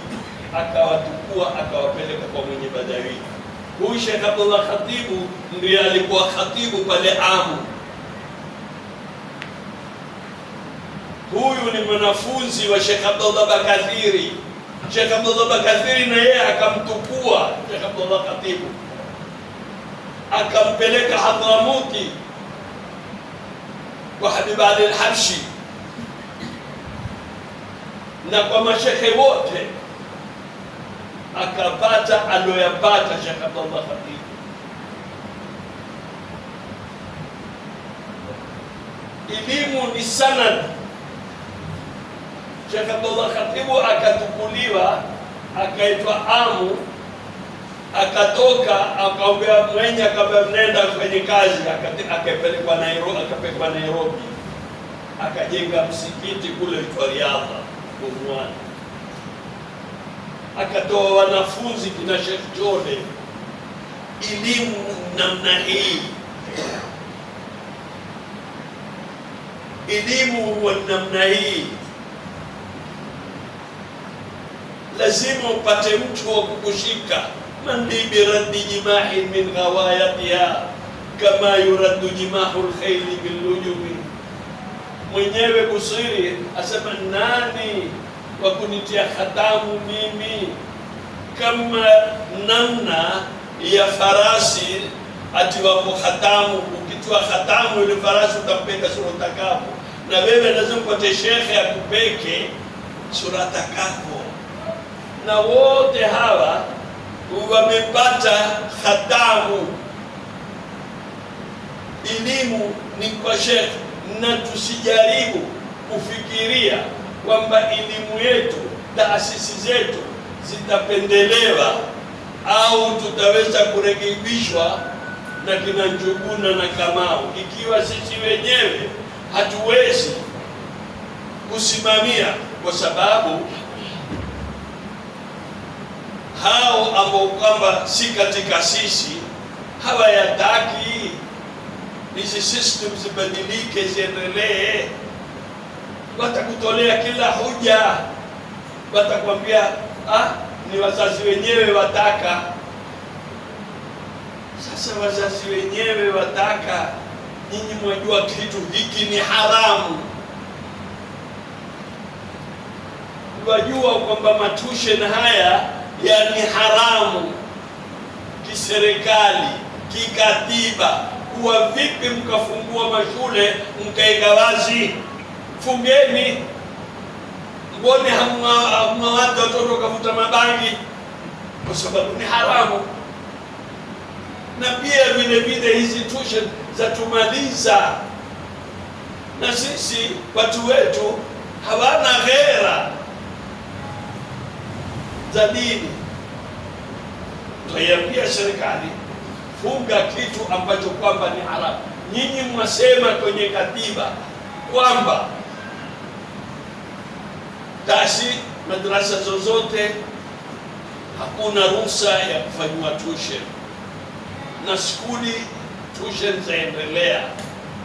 akawatukua akawapeleka kwa mwenye Badawi. Huyu Sheikh Abdullah Khatibu ndiye alikuwa khatibu pale Amu. Huyu ni mwanafunzi wa Sheikh Abdullah Bakathiri. Sheikh Abdullah Bakathiri na yeye akamtukua Sheikh Abdullah Khatibu, akampeleka Hadramuti kwa Habib Ali al-Habshi, na kwa mashekhe wote akapata aloyapata Sheikh Abdullah Khatibu. Elimu ni sanad. Sheikh Abdullah Khatibu akatukuliwa, akaitwa Amu, akatoka akaambia mwenye, akaambia nenda kwenye kazi, akapelekwa Nairobi, akajenga msikiti kule uitwa Riyadha Umwani, akatoa wanafunzi kina Sheikh Jode. Elimu namna hii, elimu wa namna hii, lazima upate mtu wa kukushika. Mandi biraddi jimahi min ghawayatiha kama yuraddu jimahu al-khayli bil-lujumi. Mwenyewe Busiri asema, nani wa kunitia khatamu mimi kama namna ya farasi atiwapo khatamu. Ukitoa khatamu ile farasi utampeka sura utakapo, na wewe lazima upate shekhe akupeke sura utakapo. Na wote hawa wamepata khatamu. Elimu ni kwa shekhe, na tusijaribu kufikiria kwamba elimu yetu, taasisi zetu zitapendelewa au tutaweza kurekebishwa na kina Njuguna na Kamau, ikiwa sisi wenyewe hatuwezi kusimamia, kwa sababu hao ambao kwamba si katika sisi hawayataki hizi system zibadilike, ziendelee. Watakutolea kila hoja, watakwambia ni wazazi wenyewe wataka. Sasa wazazi wenyewe wataka, nyinyi mwajua kitu hiki ni haramu, wajua kwamba matuition haya yani haramu kiserikali, kikatiba. Kuwa vipi mkafungua mashule mkaeka wazi? Fungeni. Mbone hamwawata watoto kavuta mabangi? Kwa sababu ni haramu. Na pia vile vile hizi tuition za tumaliza, na sisi watu wetu hawana ghera za dini. Tuiambia serikali funga kitu ambacho kwamba ni haramu. Nyinyi mwasema kwenye katiba kwamba madrasa zozote hakuna ruhusa ya kufanywa tuition, na skuli tuition zaendelea.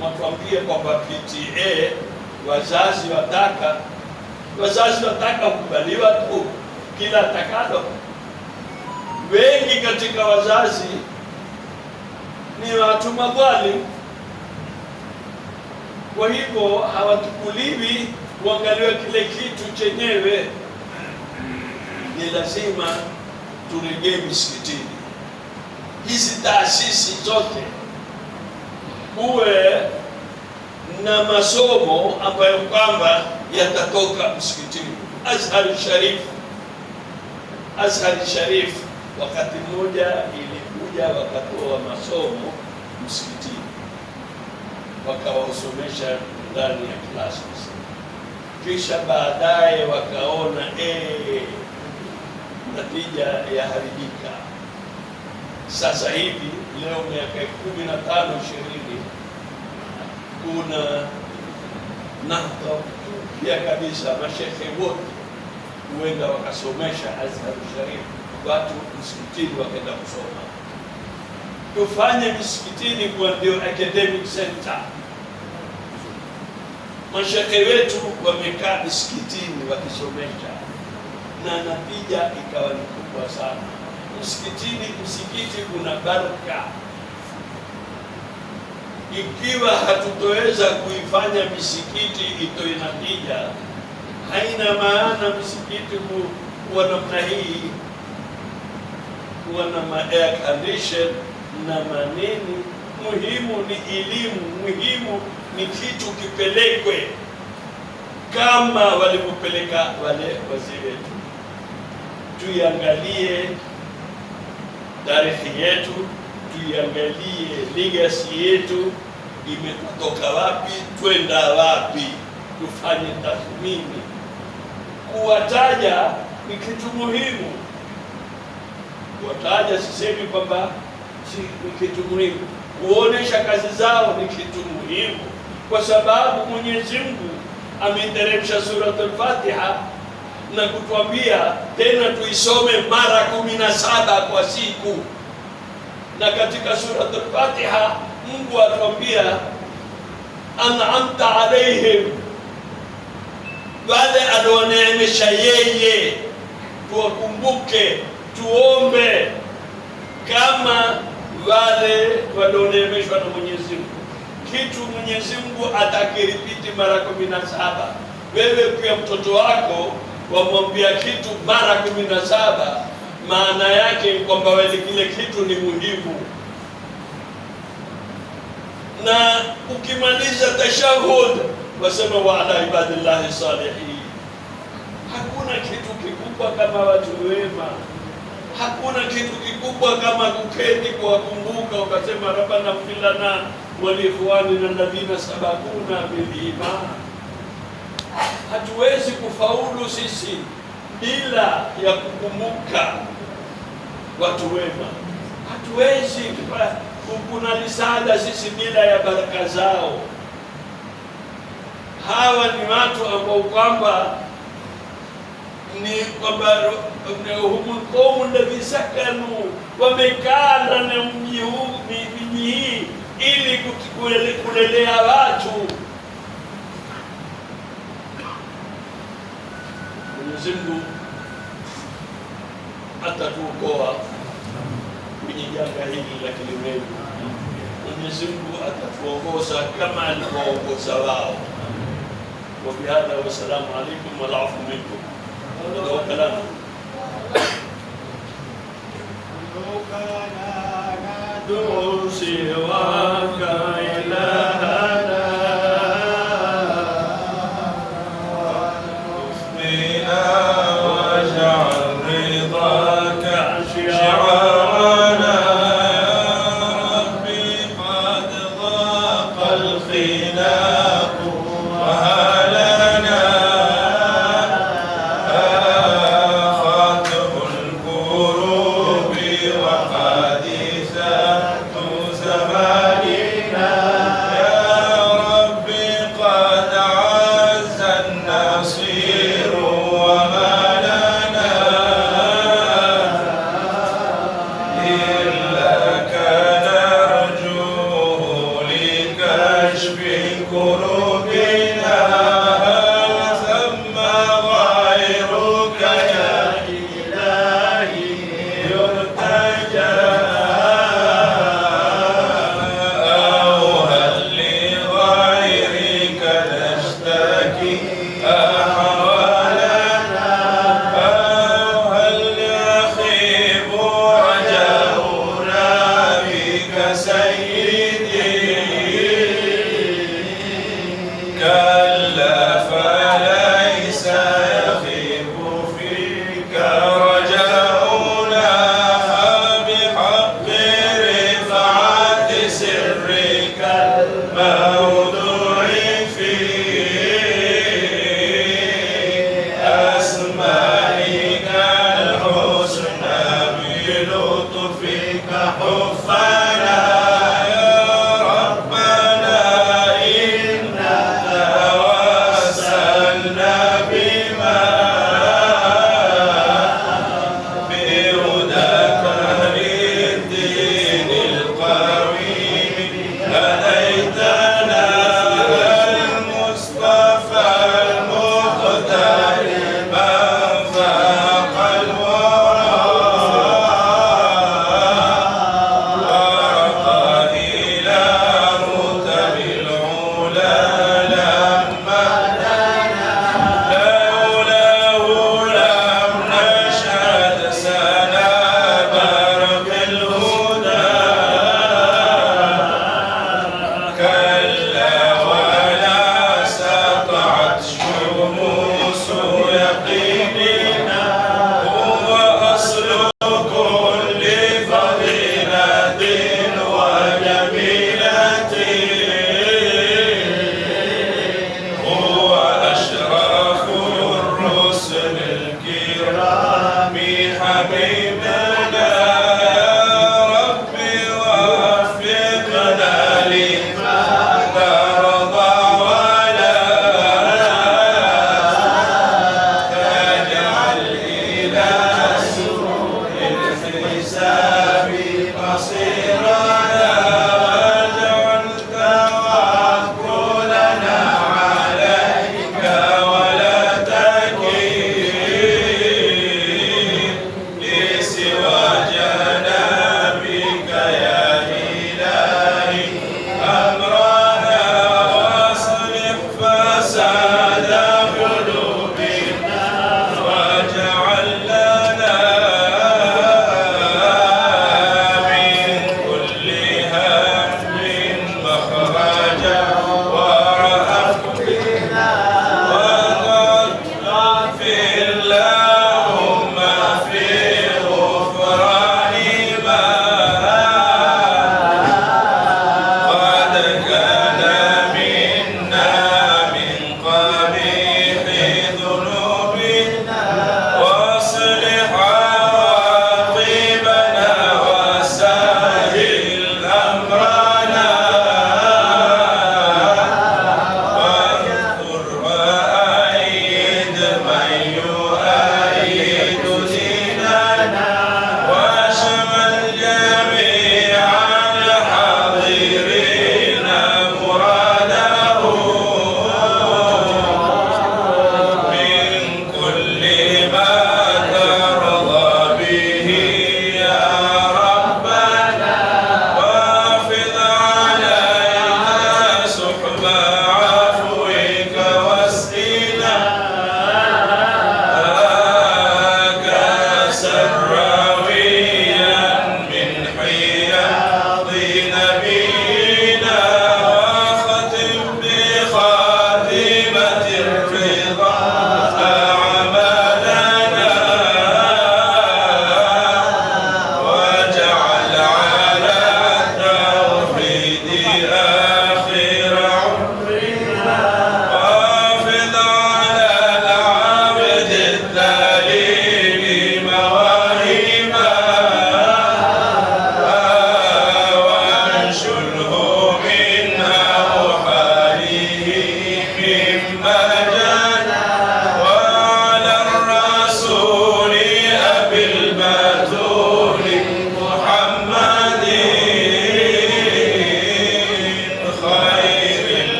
Mwatuambie kwamba PTA wazazi wataka kukubaliwa tu kila atakalo. Wengi katika wazazi ni watu mabwali, kwa hivyo hawatukuliwi kuangaliwa kile kitu chenyewe. Ni lazima turejee misikitini. Hizi taasisi zote kuwe na masomo ambayo kwamba yatatoka msikitini. Azhar Sharif wakati mmoja ilikuja wakatoa masomo msikitini, wakawasomesha ndani ya classes, kisha baadaye wakaona natija yaharibika. Sasa hivi leo miaka 15-20 kuna nahda pia kabisa, mashehe wote huenda wakasomesha Azhar Sharif, watu msikitini wakaenda kusoma. Tufanye misikitini kuwa ndio academic center. Mashehe wetu wamekaa misikitini wakisomesha, na natija ikawa ni kubwa sana. Msikiti una baraka. Ikiwa hatutoweza kuifanya misikiti itoe natija, haina maana misikiti kuwa namna hii, kuwa na air condition na maneni. Muhimu ni elimu, muhimu ni kitu kipelekwe kama walivyopeleka wale wazee wetu. Tuiangalie tarehe yetu, tuiangalie legacy yetu, imetoka wapi, twenda wapi, tufanye tathmini. Kuwataja ni kitu muhimu. Kuwataja sisemi kwamba ni kitu muhimu. Kuonesha kazi zao ni kitu muhimu, kwa sababu Mwenyezi Mungu ameteremsha suratul Fatiha na kutuambia tena tuisome mara 17 kwa siku. Na katika suratul Fatiha Mungu atuambia an'amta alaihim, wale alioneemesha yeye. Tuwakumbuke, tuombe kama wale walioneemeshwa na Mwenyezi Mungu. Kitu Mwenyezi Mungu atakiripiti mara 17. Wewe pia mtoto wako wamwambia kitu mara 17, maana yake kwamba wale kile kitu ni muhimu. Na ukimaliza tashahud wasema wa ala ibadillahi salihin. Hakuna kitu kikubwa kama watu wema. Hakuna kitu kikubwa kama kuketi kuwakumbuka ukasema rabbana ighfir lana wa li ikhwanina alladhina sabaquna bil iman. Hatuwezi kufaulu sisi bila ya kukumbuka watu wema. Hatuwezi kuna risada sisi bila ya baraka zao. Hawa ni watu ambao kwamba ni kwamba humul qaumu alladhi sakanu, wamekaa ndani ya mji huu, miji hii ili kulelea watu. Mwenyezi Mungu atatuokoa kwenye janga hili la kilimwengu. Mwenyezi Mungu atatuongoza kama alivyoongoza wao. وبهذا والسلام عليكم والعفو منكم. هذا هو كلامه. ندعو سواك إلهنا واغفرنا واجعل رضاك شعارنا. ربي قد ضاق الخلاف وهلنا خاتم الكروب وحادثات زماننا. يا ربي قد عز النصير وما لنا إلا كان نرجوه لكشف كروبنا. هل ثم غيرك يا إلهي يرتجى؟ أو هل لغيرك نشتكي أحوالنا؟ أو هل يخيب رجاؤنا بك سيدي؟ كلا فليس يخيب فيك رجاؤنا. فبحق رفعة سرك الموضوع في أسمائك الحسنى بلطفك حفنا. يا ربنا إنا توسلنا بما بهداك للدين القويم هديتنا. المصطفى المختار من فاق الورى ورقى إلى رتب العلا لما لولاه لم نشهد سنا برق الهدى. كلا ولا سطعت شموس يقيننا. هو أصل كل فضيلة وجميلة. هو أشرف الرسل الكرام حبيبنا. يا ربي وفقنا لما ترضى ولا تجعل إلى سوء الحساب مصيرنا. واجعل توكلنا عليك ولا تكيل لسوى جنابك يا إلهي أمرنا. واصلح فساد قلوبنا واجعل لنا من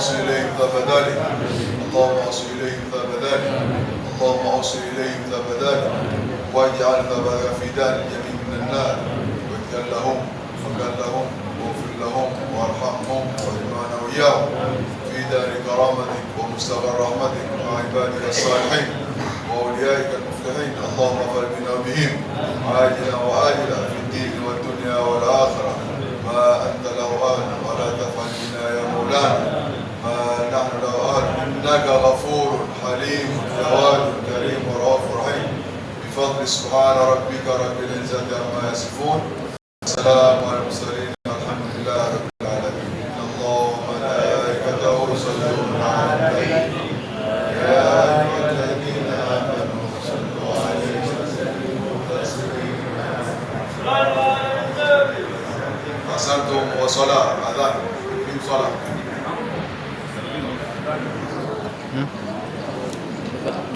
أوصل إليهم ذاب ذلك، اللهم أوصل إليهم ذاب ذلك، اللهم أوصل إليهم ذاب ذلك، واجعل ذاب في دار الجميع من النار، واجعل لهم واغفر لهم وارحمهم واجمعنا وإياهم في دار كرامتك ومستقر رحمتك مع عبادك الصالحين وأوليائك المفلحين. اللهم اغفر بنا وبهم عاجلا وآجلا في الدين والدنيا والآخرة ما أنت له أهل، ولا تفعل بنا يا مولانا ما نحن له أهل، إنك غفور حليم جواد كريم ورؤوف رحيم. بفضل سبحان ربك رب العزة عما يصفون، السلام على المرسلين، الحمد لله رب العالمين. إن الله وملائكته يصلون على النبي يا أيها الذين آمنوا صلوا عليه وسلموا تسليما. أحسنتم. وصلاة أذان في صلاة.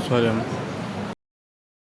Soalnya